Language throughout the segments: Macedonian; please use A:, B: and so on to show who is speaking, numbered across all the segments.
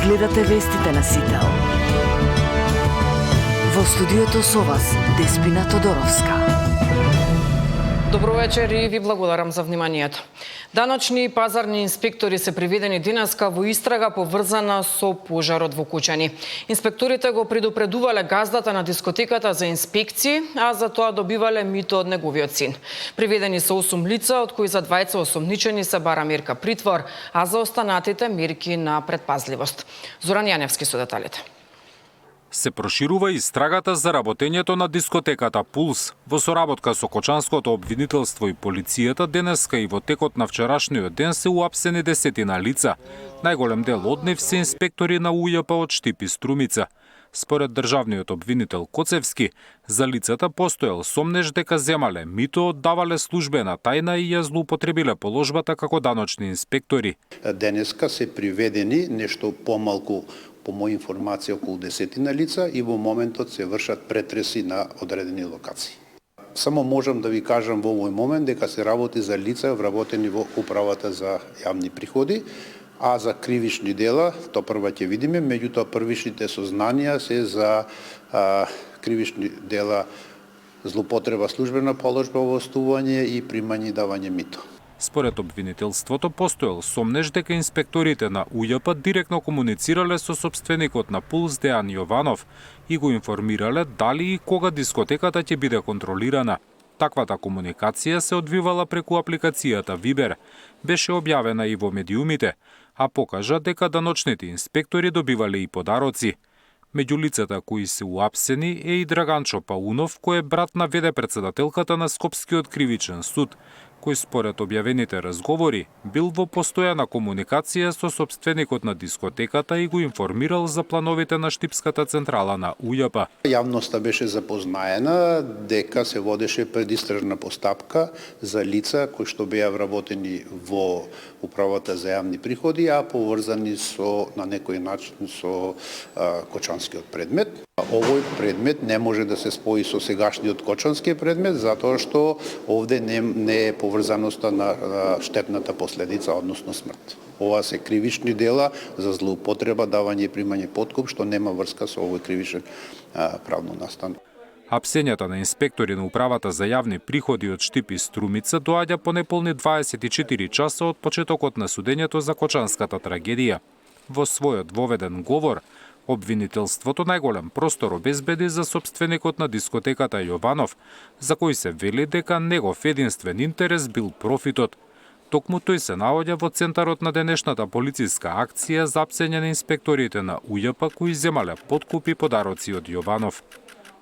A: Гледате вестите на Сител. Во студиото со вас Деспина Тодоровска.
B: Добро вечер и ви благодарам за вниманието. Даночни и пазарни инспектори се приведени денеска во истрага поврзана со пожарот во Кучани. Инспекторите го предупредувале газдата на дискотеката за инспекции, а за тоа добивале мито од неговиот син. Приведени се 8 лица, од кои за 2 осомничени се бара мерка притвор, а за останатите мерки на предпазливост. Зоран Јаневски со деталите.
C: Се проширува истрагата за работењето на дискотеката Пулс. Во соработка со Кочанското обвинителство и полицијата, денеска и во текот на вчерашниот ден се уапсени 10 лица. Најголем дел од нив се инспектори на УЈП од Штип и Струмица. Според државниот обвинител Коцевски, за лицата постоел сомнеж дека земале мито, оддавале службена тајна и ја злоупотребиле положбата како даночни инспектори.
D: Денеска се приведени нешто помалку, по моја информација, околу 10 лица и во моментот се вршат претреси на одредени локации. Само можам да ви кажам во овој момент дека се работи за лица вработени во управата за јавни приходи, а за кривични дела, тоа прва ќе видиме, меѓутоа првичните сознанија се за кривични дела злоупотреба службена положба, овластување и примање и давање мито.
C: Според обвинителството постоел сомнеж дека инспекторите на УЈП директно комуницирале со собственикот на Пулс Дејан Јованов и го информирале дали и кога дискотеката ќе биде контролирана. Таквата комуникација се одвивала преку апликацијата Вибер, беше објавена и во медиумите, а покажа дека даночните инспектори добивале и подароци. Меѓу лицата кои се уапсени е и Драганчо Паунов, кој е брат на ВД председателката на Скопскиот кривичен суд, кој според објавените разговори бил во постојана комуникација со собственикот на дискотеката и го информирал за плановите на Штипската централа на УЈП.
D: Јавноста беше запознаена дека се водеше предистражна постапка за лица кои што беа вработени во управата за јавни приходи, а поврзани со на некој начин со Кочанскиот предмет. Овој предмет не може да се спои со сегашниот Кочански предмет, затоа што овде не е поврзаноста на штетната последица, односно смрт. Ова се кривични дела за злоупотреба, давање и примање подкуп, што нема врска со овој кривичен правно настан.
C: Апсењата на инспектори на управата за јавни приходи од Штип и Струмица доаѓа по неполни 24 часа од почетокот на судењето за Кочанската трагедија. Во својот воведен говор, обвинителството најголем простор обезбеди за собственикот на дискотеката Јованов, за кој се вели дека негов единствен интерес бил профитот. Токму тој се наоѓа во центарот на денешната полициска акција за апсење на инспекторите на УЈП кои земале подкупи подароци од Јованов.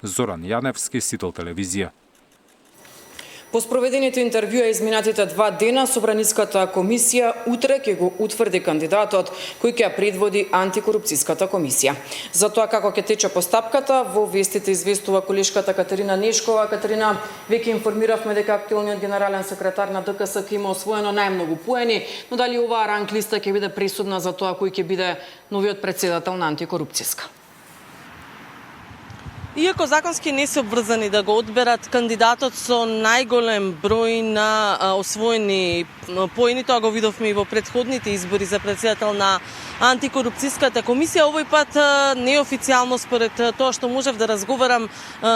C: Зоран Јаневски, Сител телевизија.
B: По спроведените интервјуа изминатите 2 дена, Собраниската комисија утре ќе го утврди кандидатот кој ќе ја предводи антикорупцијската комисија. За тоа како ќе тече постапката, во вестите известува колешката Катерина Нешкова. Катерина, веќе информиравме дека актуелниот генерален секретар на ДКС ќе има освоено најмногу поени, но дали оваа ранг листа ќе биде пресудна за тоа кој ќе биде новиот претседател на антикорупцијска?
E: Иако законски не се обврзани да го одберат кандидатот со најголем број на освоени поени, тоа го видовме и во претходните избори за председател на антикорупцијската комисија, овој пат неофицијално според тоа што можев да разговарам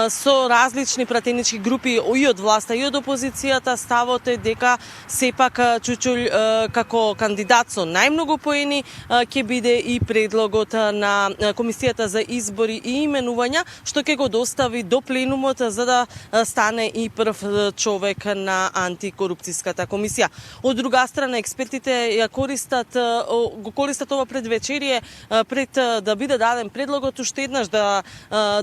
E: со различни пратенички групи и од власта и од опозицијата, ставот е дека сепак Чучул како кандидат со најмногу поени ќе биде и предлогот на комисијата за избори и именувања, што ќе го достави до пленумот за да стане и прв човек на антикорупцијската комисија. Од друга страна, експертите ја го користат ова предвечерие пред да биде даден предлогот уште еднаш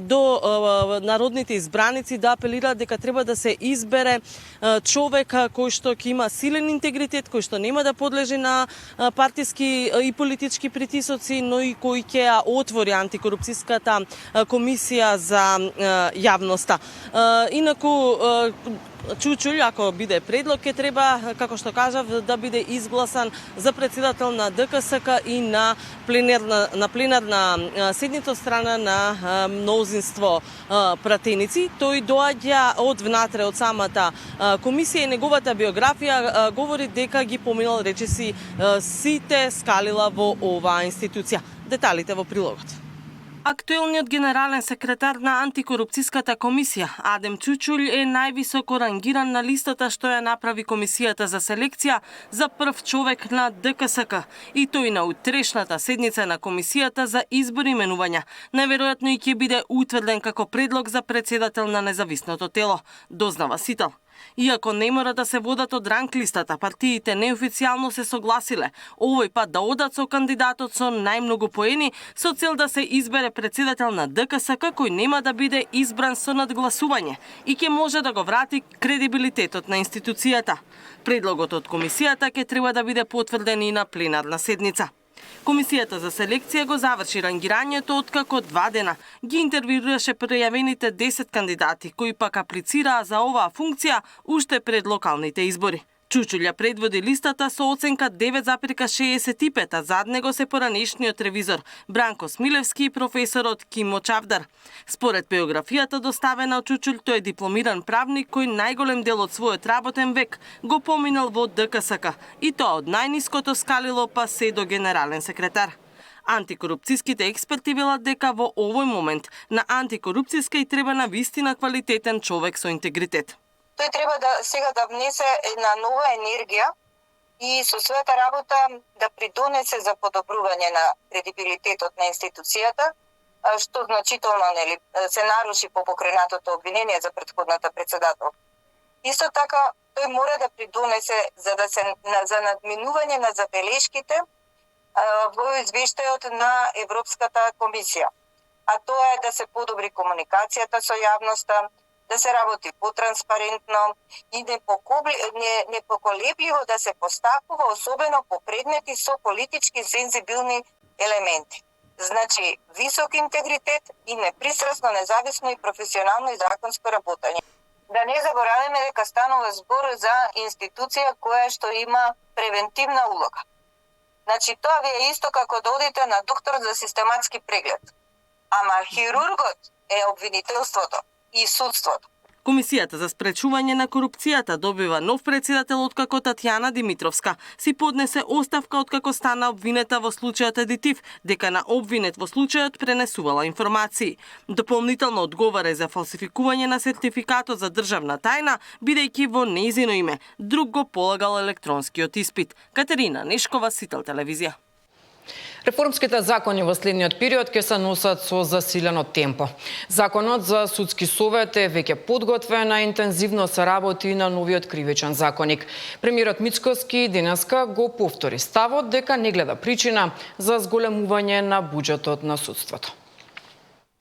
E: до народните избраници да апелираат дека треба да се избере човек кој што ќе има силен интегритет, кој што нема да подлежи на партиски и политички притисоци, но и кој ќе ја отвори антикорупцијската комисија за јавноста. Инаку Чучул, ако биде предлог, ќе треба, како што кажав, да биде изгласан за председател на ДКСК и на пленарна седница од страна на мнозинство пратеници. Тој доаѓа од внатре од самата комисија и неговата биографија говори дека ги поминал речиси сите скалила во оваа институција. Деталите во прилогот. Актуелниот генерален секретар на антикорупцијската комисија, Адем Чучул, е највисоко рангиран на листата што ја направи комисијата за селекција за прв човек на ДКСК, и тој на утрешната седница на комисијата за избор и именувања. Најверојатно и ќе биде утврден како предлог за председател на независното тело, дознава Сител. Иако не мора да се водат од ранг листата, партиите неофицијално се согласиле овој пат да одат со кандидатот со најмногу поени со цел да се избере председател на ДКСК кој нема да биде избран со надгласување и ќе може да го врати кредибилитетот на институцијата. Предлогот од комисијата ќе треба да биде потврден и на пленарна седница. Комисијата за селекција го заврши рангирањето откако 2 дена ги интервјуираше пријавените 10 кандидати кои пак аплицираа за оваа функција уште пред локалните избори. Чучул ја предводи листата со оценка 9,65, а зад него се поранешниот ревизор Бранко Смилевски и професорот Кимо Чавдар. Според биографијата доставена од Чучул, тој е дипломиран правник кој најголем дел од својот работен век го поминал во ДКСК, и тоа од најниското скалило па се до генерален секретар. Антикорупцијските експерти велат дека во овој момент на антикорупцијска и треба на вистина квалитетен човек со интегритет.
F: Тој треба сега да внесе една нова енергија и со својата работа да придонесе за подобрување на кредибилитетот на институцијата, што значително се наруши по покренатото обвинение за претходната председател. Исто така, тој мора да придонесе за надминување на забелешките во извештајот на Европската комисија. А тоа е да се подобри комуникацијата со јавноста, да се работи потранспарентно и непоколебливо да се постапува, особено по предмети со политички сензибилни елементи. Значи, висок интегритет и непристрасно, независно и професионално и законско работење. Да не забораваме дека станува збор за институција која што има превентивна улога. Значи, тоа ви е исто како да одите на доктор за систематски преглед. Ама хирургот е обвинителството и судството.
E: Комисијата за спречување на корупцијата добива нов председател откако Татјана Димитровска си поднесе оставка откако стана обвинета во случајот Адитив, дека на обвинет во случајот пренесувала информации. Дополнително одговара за фалсификување на сертификатот за државна тајна, бидејќи во нејзино име друг го полагал електронскиот испит. Катерина Нешкова, Сител телевизија.
B: Реформските закони во следниот период ќе се носат со засилено темпо. Законот за судски совет е веќе подготвен, а интензивно се работи и на новиот кривичен законник. Премиерот Мицкоски денеска го повтори ставот дека не гледа причина за зголемување на буџетот на судството.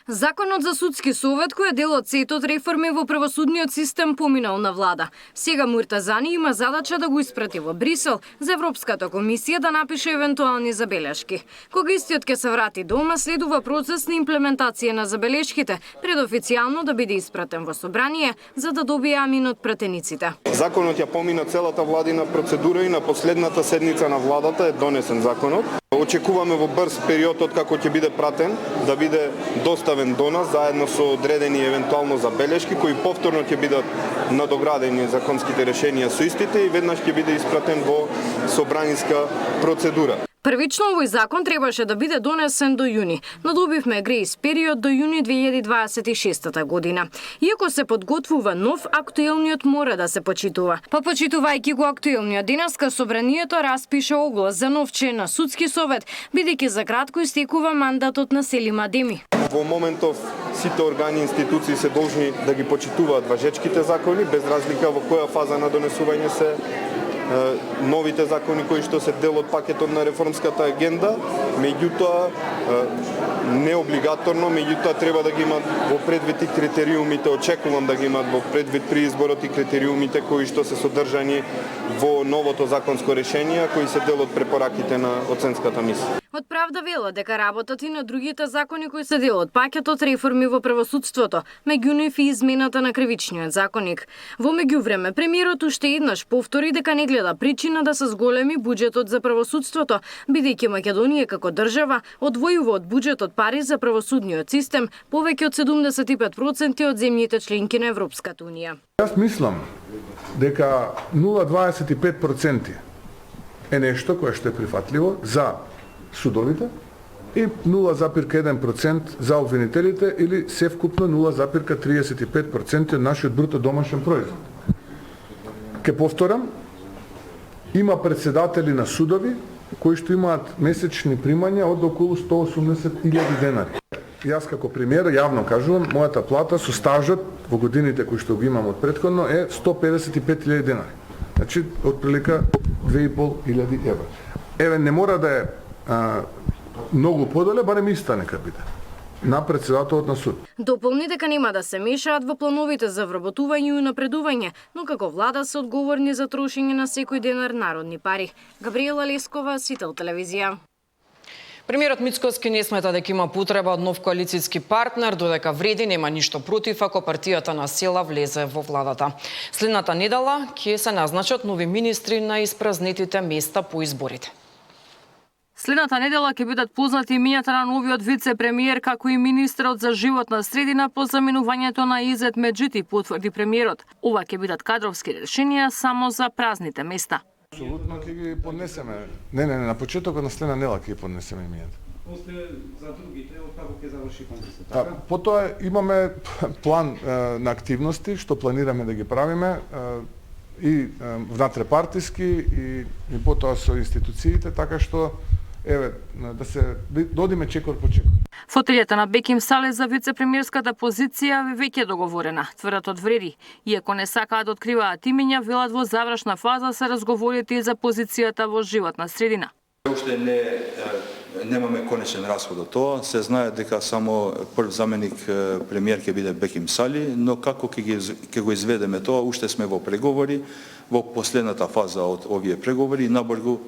G: Законот за судски совет, кој е дел од сетот реформи во правосудниот систем, поминал на влада. Сега Муртазани има задача да го испрати во Брисел за Европската комисија да напише евентуални забелешки. Кога истиот ќе се врати дома, следува процес на имплементација на забелешките, пред официјално да биде испратен во собрание, за да добие амин од пратениците.
H: Законот ја помина целата владина процедура и на последната седница на владата е донесен законот. Очекуваме во брз период од како ќе биде пратен, да биде доставен до нас, заедно со одредени евентуално забелешки, кои повторно ќе бидат надоградени законските решенија со истите и веднаш ќе биде испратен во собраниска процедура.
G: Првично овој закон требаше да биде донесен до јуни, но добивме грејс период до јуни 2026 година. Иако се подготвува нов, актуелниот мора да се почитува. Па почитувајќи го актуелниот, денеска собранието распише оглас за нов член на судски совет, бидејќи за кратко истекува мандатот на Селим Адеми.
H: Во моментов сите органи и институции се должни да ги почитуваат важечките закони, без разлика во која фаза на донесување се новите закони кои што се дел од пакетот на реформската агенда, меѓутоа не облигаторно, меѓутоа треба да ги имат во предвид и критериумите, очекувам да ги имат во предвид при изборот и критериумите кои што се содржани во новото законско решение, кои се дел од препораките на оценската мисија.
G: Од Правда велат дека работат и на другите закони кои се дел од пакетот реформи во правосудството, меѓу нив и измената на кривичниот законник. Во меѓувреме, премиерот уште еднаш повтори дека не гледа причина да се зголеми буџетот за правосудството, бидејќи Македонија како држава одвојува од буџетот пари за правосудниот систем повеќе од 75% од земјите членки на Европската унија.
I: Јас мислам дека 0,25% е нешто кое што е прифатливо за судовите и 0,1% за обвинителите или севкупно 0,35% од нашиот бруто домашен производ. Ке повторам, има председатели на судови кои што имаат месечни примања од околу 180.000 денари. Јас како премиер јавно кажувам, мојата плата со стажот во годините кои што го имам од претходно е 155.000 денари. Значи, отприлика 2.500 евра. Еве, не мора да е многу подоле, барем иста нека биде на председателот на суд.
G: Дополни дека нема да се мешаат во плановите за вработување и унапредување, но како влада се одговорни за трошење на секој денар народни пари. Габриела Лескова, Сител телевизија.
B: Премиерот Мицкоски не смета дека има потреба од нов коалицијски партнер, додека вреди нема ништо против ако партијата на села влезе во владата. Следната недела ќе се назначат нови министри на испразнетите места по изборите.
J: Следната недела ќе бидат познати имињата на новиот вице-премиер како и министерот за животна средина по заменувањето на Изет Меджити, потврди премиерот. Ова ќе бидат кадровски решенија само за празните места.
I: Апсолутно ќе ги поднесеме. Не, на почетокот на следна недела ќе ги поднесеме имињата.
K: После за другите, како ќе заврши конкурсот, така?
I: Потоа имаме план на активности што планираме да ги правиме и внатре-партиски и потоа со институциите, така што еве да се додиме чекор по чекор.
J: Фотелјата на Беким Сале за вице-премиерската позиција веќе договорена, тврдат од Вреди. Иако не сакаат да откриваат имиња, велат во завршна фаза се разговорите и за позицијата во животна средина.
L: Уште немаме конечен расход од тоа, се знае дека само прв заменик премиер ќе биде Беким Сали, но како ќе го изведеме тоа, уште сме во преговори, во последната фаза од овие преговори, набрзо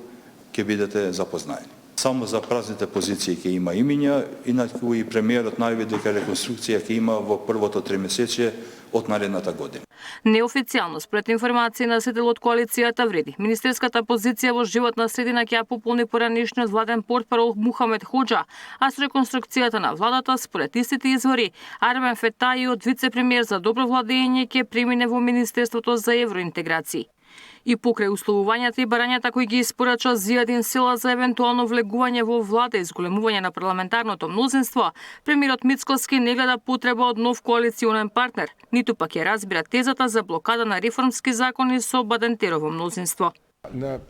L: ќе бидете запознаени. Само за празните позиции ќе има имиња, инаку и премиерот најави дека реконструкција ќе има во првото тримесечие од наредната година.
J: Неофицијално, според информации на Сител од коалицијата Вреди, министерската позиција во животна средина ќе ја пополни поранишниот владен портпарол Мухамед Хоџа, а со реконструкцијата на владата, според истите извори, Армен Фетаји од вице-премиер за добро владење ќе премине во Министерството за евроинтеграција. И покрај условувањата и барањата кои ги испорача Зијадин Села за евентуално влегување во влада и зголемување на парламентарното мнозинство, премиерот Мицкоски не гледа потреба од нов коалиционен партнер, ниту пак ја разбира тезата за блокада на реформски закони со Бадентерово мнозинство.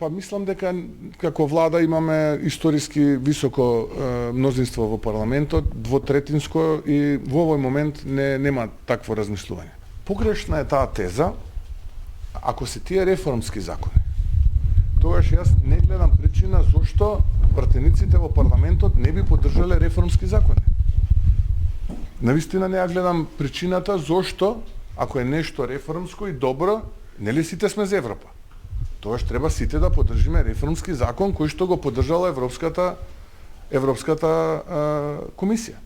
I: Па мислам дека како влада имаме историски високо мнозинство во парламентот, двотретинско, и во овој момент нема такво размислување. Погрешна е таа теза. Ако се тие реформски закони, тогаш јас не гледам причина зошто пратениците во парламентот не би поддржале реформски закони. Навистина не ја гледам причината зошто, ако е нешто реформско и добро, нели сите сме за Европа. Тогаш треба сите да поддржиме реформски закон кој што го поддржала Европската комисија.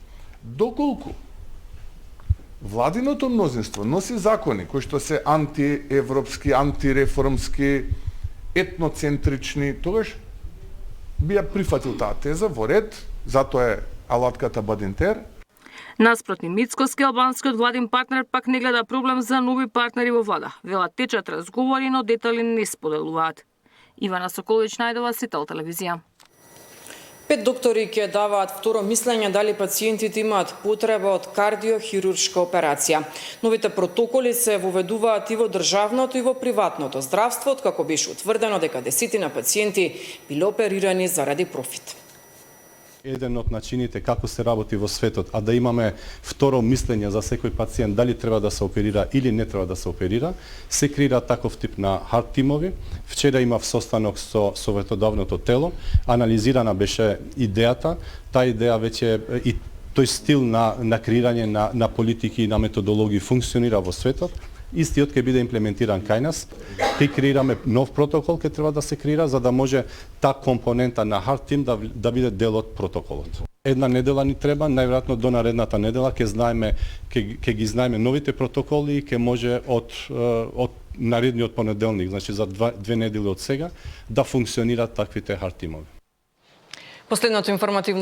I: Доколку владиното мнозинство носи закони кои што се антиевропски, антиреформски, етноцентрични, тогаш би ја прифатил таа теза во ред, затоа е алатката Бадентер.
J: Наспротни Мицкоски, албанскиот владин партнер пак не гледа проблем за нови партнери во влада. Велат течат разговори, но детали не споделуваат. Ивана Соколович Најдова, Сител телевизија.
B: 5 доктори ќе даваат второ мислење дали пациентите имаат потреба од кардиохируршка операција. Новите протоколи се воведуваат и во државното и во приватното здравство, откако беше утврдено дека десетина пациенти биле оперирани заради профит.
M: Еден од начините како се работи во светот, а да имаме второ мислење за секој пациент дали треба да се оперира или не треба да се оперира, се креира таков тип на хард тимови. Вчера имав состанок со советодавното тело, анализирана беше идејата, таа идеја веќе и тој стил на креирање на политики и на методологии функционира во светот. Истиот ќе биде имплементиран кај нас. Ќе креираме нов протокол, ќе треба да се креира за да може та компонента на Hard Team да биде дел од протоколот. Една недела ни треба, најверојатно до наредната недела ќе ги знаеме новите протоколи и ќе може од наредниот понеделник, значи за 2 недели од сега, да функционираат таквите Hard Team-ови.
B: Последното информативно